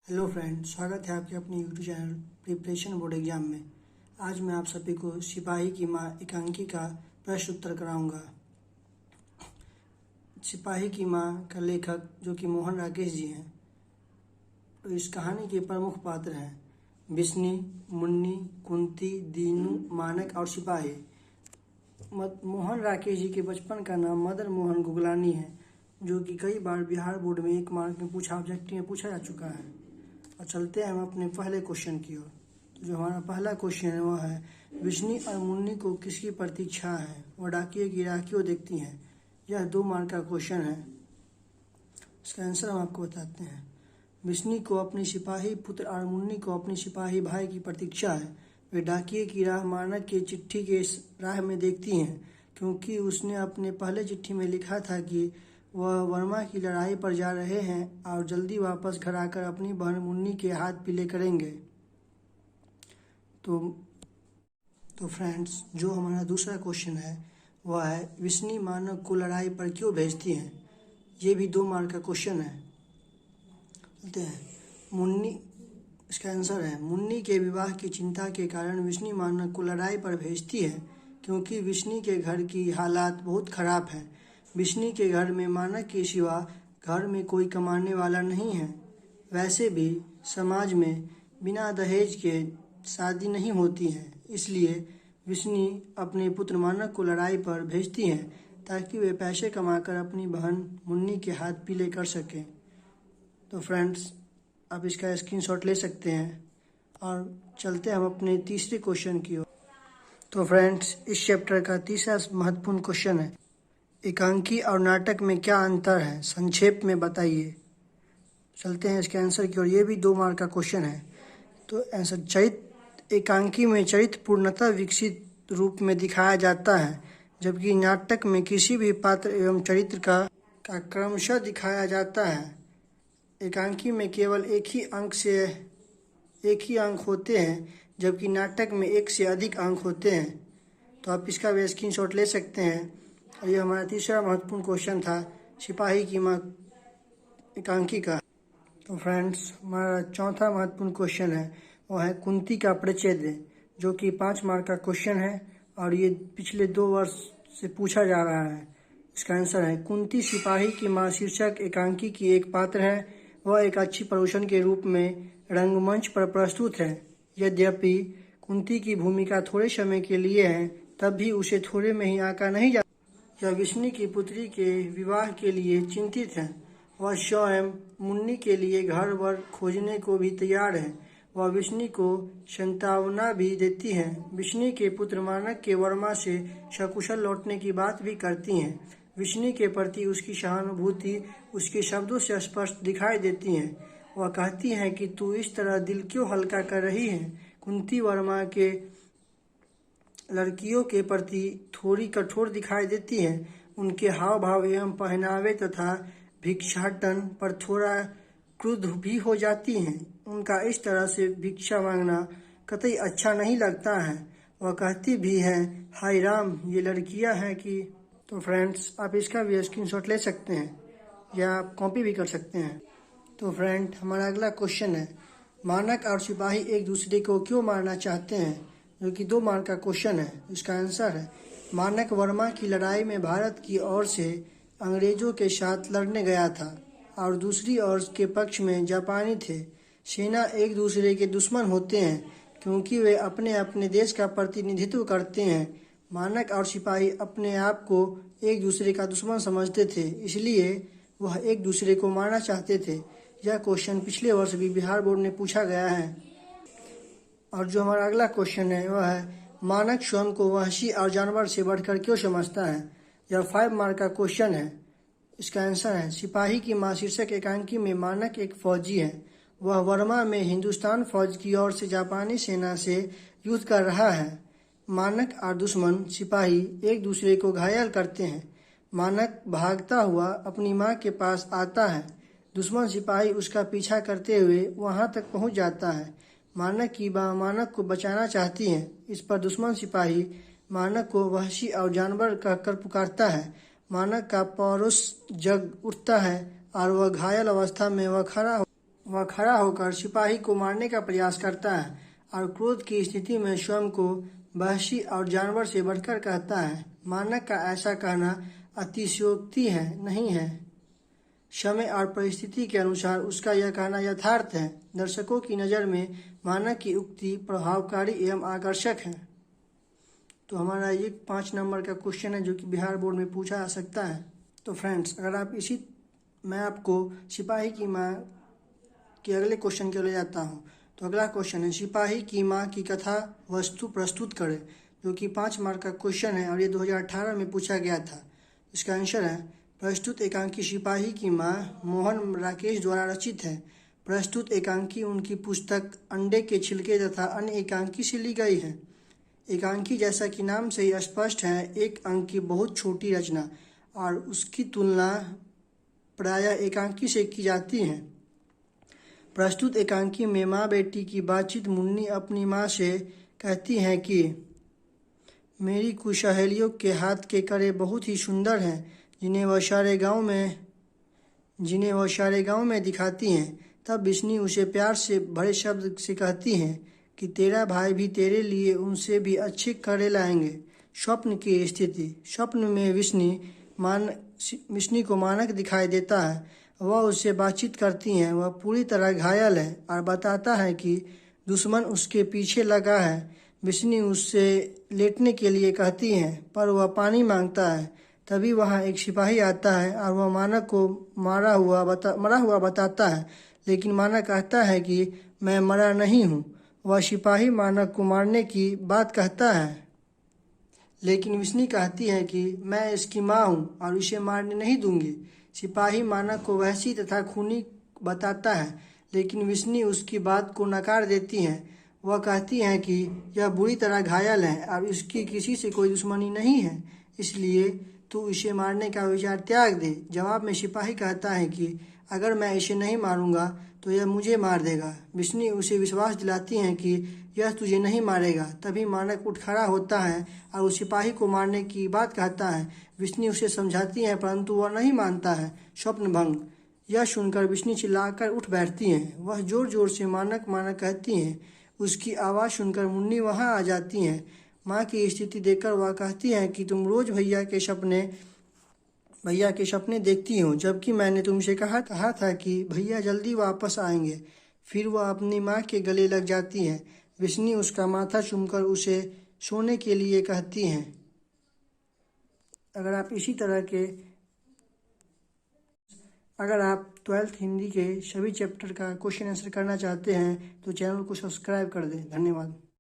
Hello friend, स्वागत है आपके अपने YouTube channel preparation board exam में। आज मैं आप सभी को सिपाही की माँ एकांकी का प्रश्न उत्तर कराऊंगा। सिपाही की माँ का लेखक जो कि मोहन राकेश जी हैं, तो इस कहानी के प्रमुख पात्र हैं बिस्नी, मुन्नी, कुंती, दीनू, मानक और सिपाही। मोहन राकेश जी के बचपन का नाम मदन मोहन गुगलानी है, जो कि कई बार बिहार बोर्ड में 1 मार्क में ऑब्जेक्टिव में पूछा जा चुका है। और चलते हैं हम अपने पहले क्वेश्चन की ओर। तो जो हमारा पहला क्वेश्चन है वह है, बिस्नी और मुन्नी को किसकी प्रतीक्षा है? वह डाकिये की राह क्यों देखती हैं? यह 2 मार्क का क्वेश्चन है। इसका आंसर हम आपको बताते हैं। बिस्नी को अपने सिपाही पुत्र और मुन्नी को अपने सिपाही भाई की प्रतीक्षा है। वे डाकिये की राह मानक के चिट्ठी के राह में देखती हैं, क्योंकि उसने अपने पहले चिट्ठी में लिखा था कि वह वर्मा की लड़ाई पर जा रहे हैं और जल्दी वापस घर आकर अपनी बहन मुन्नी के हाथ पीले करेंगे। तो फ्रेंड्स, जो हमारा दूसरा क्वेश्चन है वह है, बिस्नी मानक को लड़ाई पर क्यों भेजती हैं? ये भी 2 मार्क का क्वेश्चन है। चलते हैं। मुन्नी, इसका आंसर है, मुन्नी के विवाह की चिंता के कारण बिस्नी मानक को लड़ाई पर भेजती है, क्योंकि बिस्नी के घर की हालात बहुत खराब है। बिस्नी के घर में मानक के सिवा घर में कोई कमाने वाला नहीं है। वैसे भी समाज में बिना दहेज के शादी नहीं होती है, इसलिए बिस्नी अपने पुत्र मानक को लड़ाई पर भेजती हैं ताकि वे पैसे कमाकर अपनी बहन मुन्नी के हाथ पीले कर सकें। तो फ्रेंड्स, आप इसका स्क्रीनशॉट ले सकते हैं। और चलते हैं हम अपने तीसरे क्वेश्चन की ओर। तो फ्रेंड्स, इस चैप्टर का तीसरा महत्वपूर्ण क्वेश्चन है, एकांकी और नाटक में क्या अंतर है? संक्षेप में बताइए। चलते हैं इसके आंसर की ओर। ये भी 2 मार्क का क्वेश्चन है। तो आंसर, एकांकी में चरित्र पूर्णतः विकसित रूप में दिखाया जाता है, जबकि नाटक में किसी भी पात्र एवं चरित्र का क्रमशः दिखाया जाता है। एकांकी में केवल एक ही अंक होते हैं, जबकि नाटक में 1 से अधिक अंक होते हैं। तो आप इसका भी स्क्रीनशॉट ले सकते हैं। और ये हमारा तीसरा महत्वपूर्ण क्वेश्चन था, सिपाही की माँ एकांकी का। तो फ्रेंड्स, हमारा चौथा महत्वपूर्ण क्वेश्चन है वह है, कुंती का परिचय दें, जो कि 5 मार्क का क्वेश्चन है और ये पिछले 2 वर्ष से पूछा जा रहा है। इसका आंसर है, कुंती सिपाही की माँ शीर्षक एकांकी की एक पात्र है। वह एक अच्छी परोसन के रूप में रंगमंच पर प्रस्तुत है। यद्यपि कुंती की भूमिका थोड़े समय के लिए है, तब भी उसे थोड़े में ही आंका नहीं जा। यह बिस्नी की पुत्री के विवाह के लिए चिंतित है। वह स्वयं मुन्नी के लिए घर वर खोजने को भी तैयार है। वह बिस्नी को संतावना भी देती है। बिस्नी के पुत्र मानक के वर्मा से सकुशल लौटने की बात भी करती हैं। बिस्नी के प्रति उसकी सहानुभूति उसके शब्दों से स्पष्ट दिखाई देती है। वह कहती हैं कि तू इस तरह दिल क्यों हल्का कर रही है? कुंती वर्मा के लड़कियों के प्रति थोड़ी कठोर दिखाई देती हैं। उनके हाव भाव एवं पहनावे तथा भिक्षाटन पर थोड़ा क्रुद्ध भी हो जाती हैं। उनका इस तरह से भिक्षा मांगना कतई अच्छा नहीं लगता है। वह कहती भी हैं, हाय राम, ये लड़कियां हैं कि। तो फ्रेंड्स, आप इसका भी स्क्रीनशॉट ले सकते हैं या आप कॉपी भी कर सकते हैं। तो फ्रेंड, हमारा अगला क्वेश्चन है, मानक और सिपाही एक दूसरे को क्यों मारना चाहते हैं? जो कि 2 मार्क का क्वेश्चन है। इसका आंसर है, मानक वर्मा की लड़ाई में भारत की ओर से अंग्रेजों के साथ लड़ने गया था और दूसरी ओर के पक्ष में जापानी थे। सेना एक दूसरे के दुश्मन होते हैं, क्योंकि वे अपने अपने देश का प्रतिनिधित्व करते हैं। मानक और सिपाही अपने आप को एक दूसरे का दुश्मन समझते थे, इसलिए वह एक दूसरे को मारना चाहते थे। यह क्वेश्चन पिछले वर्ष भी बिहार बोर्ड में पूछा गया है। और जो हमारा अगला क्वेश्चन है वह है, मानक स्वयं को वहशी और जानवर से बढ़कर क्यों समझता है? यह 5 मार्क का क्वेश्चन है। इसका आंसर है, सिपाही की माँ शीर्षक एकांकी में मानक एक फौजी है। वह वर्मा में हिंदुस्तान फौज की ओर से जापानी सेना से युद्ध कर रहा है। मानक और दुश्मन सिपाही एक दूसरे को घायल करते हैं। मानक भागता हुआ अपनी माँ के पास आता है। दुश्मन सिपाही उसका पीछा करते हुए वहां तक पहुंच जाता है। मानक की माँ मानक को बचाना चाहती है। इस पर दुश्मन सिपाही मानक को वहशी और जानवर कहकर पुकारता है। मानक का पौरुष जग उठता है और वह घायल अवस्था में वह खड़ा वह खड़ा होकर सिपाही को मारने का प्रयास करता है और क्रोध की स्थिति में स्वयं को वहशी और जानवर से बढ़कर कहता है। मानक का ऐसा कहना अतिशयोक्ति नहीं है। समय और परिस्थिति के अनुसार उसका यह कहना यथार्थ है। दर्शकों की नज़र में मानक की उक्ति प्रभावकारी एवं आकर्षक है। तो हमारा ये 5 नंबर का क्वेश्चन है जो कि बिहार बोर्ड में पूछा जा सकता है। तो फ्रेंड्स, अगर आप मैं आपको सिपाही की माँ के अगले क्वेश्चन के ले जाता हूँ। तो अगला क्वेश्चन है, सिपाही की माँ की कथा वस्तु प्रस्तुत करें, जो कि 5 मार्क का क्वेश्चन है और ये 2018 में पूछा गया था। इसका आंसर है, प्रस्तुत एकांकी सिपाही की माँ मोहन राकेश द्वारा रचित है। प्रस्तुत एकांकी उनकी पुस्तक अंडे के छिलके तथा अन्य एकांकी से ली गई है। एकांकी जैसा कि नाम से ही स्पष्ट है, एक अंक की बहुत छोटी रचना और उसकी तुलना प्रायः एकांकी से की जाती है। प्रस्तुत एकांकी में माँ बेटी की बातचीत मुन्नी अपनी माँ से कहती हैं कि मेरी कुछ सहेलियों के हाथ के कड़े बहुत ही सुंदर हैं, जिन्हें वह सारे गांव में दिखाती हैं। तब बिस्नी उसे प्यार से भरे शब्द से कहती हैं कि तेरा भाई भी तेरे लिए उनसे भी अच्छे कड़े लाएंगे। स्वप्न की स्थिति। स्वप्न में विस्नी को मानक दिखाई देता है। वह उससे बातचीत करती हैं। वह पूरी तरह घायल है और बताता है कि दुश्मन उसके पीछे लगा है। विस्नी उससे लेटने के लिए कहती है, पर वह पानी मांगता है। तभी वहाँ एक सिपाही आता है और वह मानक को मरा हुआ बताता है, लेकिन मानक कहता है कि मैं मरा नहीं हूँ। वह सिपाही मानक को मारने की बात कहता है, लेकिन विस्नी कहती है कि मैं इसकी माँ हूँ और इसे मारने नहीं दूंगी। सिपाही मानक को वहशी तथा खूनी बताता है, लेकिन विस्नी उसकी बात को नकार देती है। वह कहती हैं कि यह बुरी तरह घायल है और इसकी किसी से कोई दुश्मनी नहीं है, इसलिए तू इसे मारने का विचार त्याग दे। जवाब में सिपाही कहता है कि अगर मैं इसे नहीं मारूंगा तो यह मुझे मार देगा। विस्नी उसे विश्वास दिलाती हैं कि यह तुझे नहीं मारेगा। तभी मानक उठ खड़ा होता है और उस सिपाही को मारने की बात कहता है। विस्नी उसे समझाती है, परंतु वह नहीं मानता है। स्वप्न भंग। यह सुनकर विस्नी चिल्लाकर उठ बैठती हैं। वह जोर जोर से मानक मानक कहती हैं। उसकी आवाज़ सुनकर मुन्नी वहाँ आ जाती हैं। माँ की स्थिति देखकर वह कहती हैं कि तुम रोज भैया के सपने देखती हो, जबकि मैंने तुमसे कहा था कि भैया जल्दी वापस आएंगे। फिर वह अपनी माँ के गले लग जाती है। विस्नी उसका माथा चूमकर उसे सोने के लिए कहती हैं। अगर आप 12th हिंदी के सभी चैप्टर का क्वेश्चन आंसर करना चाहते हैं तो चैनल को सब्सक्राइब कर दें। धन्यवाद।